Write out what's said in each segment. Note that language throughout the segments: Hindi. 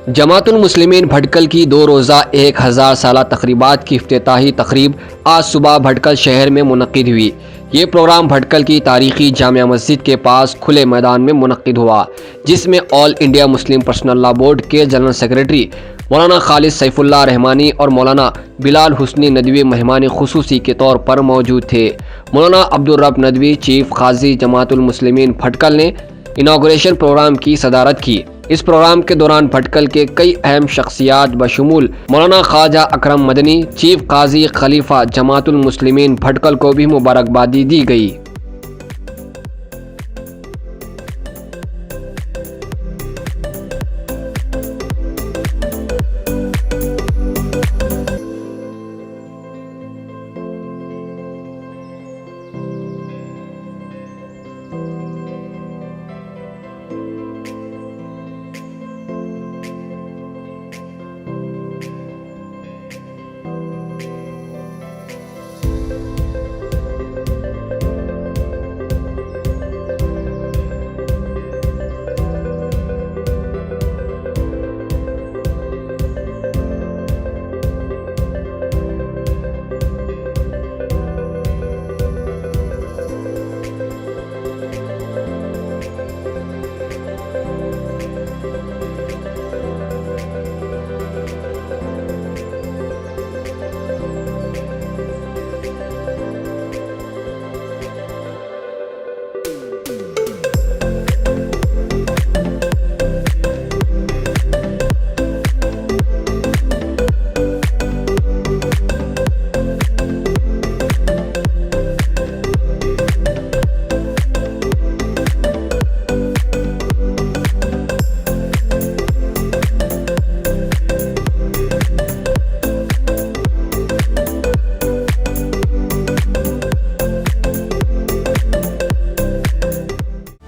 जमातुल मुस्लिमीन भटकल की 2 रोज़ा 1000 साला तकरीबात की इफ्तिताही तकरीब आज सुबह भटकल शहर में मुनक्किद हुई। ये प्रोग्राम भटकल की तारीखी जामिया मस्जिद के पास खुले मैदान में मुनक्किद हुआ, जिसमें all India Muslim personal law board के जनरल सेक्रेटरी मौलाना खालिद सैफुल्लाह रहमानी और मौलाना बिलाल हुसनी नदवी मेहमान खुसूसी के तौर पर मौजूद थे। मौलाना अब्दुल रब नदवी चीफ काजी जमातुल मुस्लिमीन भटकल ने इनागुरेशन प्रोग्राम की सदारत की। इस प्रोग्राम के दौरान भटकल के कई अहम शख्सियात बशमूल मौलाना ख्वाजा अकरम मदनी, चीफ काजी खलीफा जमातुल मुस्लिमीन भटकल को भी मुबारकबादी दी गई।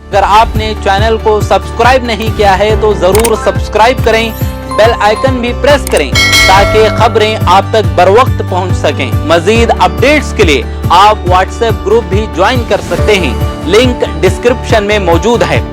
अगर आपने चैनल को सब्सक्राइब नहीं किया है तो जरूर सब्सक्राइब करें, बेल आइकन भी प्रेस करें ताकि खबरें आप तक बर वक्त पहुंच सकें। मजीद अपडेट्स के लिए आप व्हाट्सएप ग्रुप भी ज्वाइन कर सकते हैं, लिंक डिस्क्रिप्शन में मौजूद है।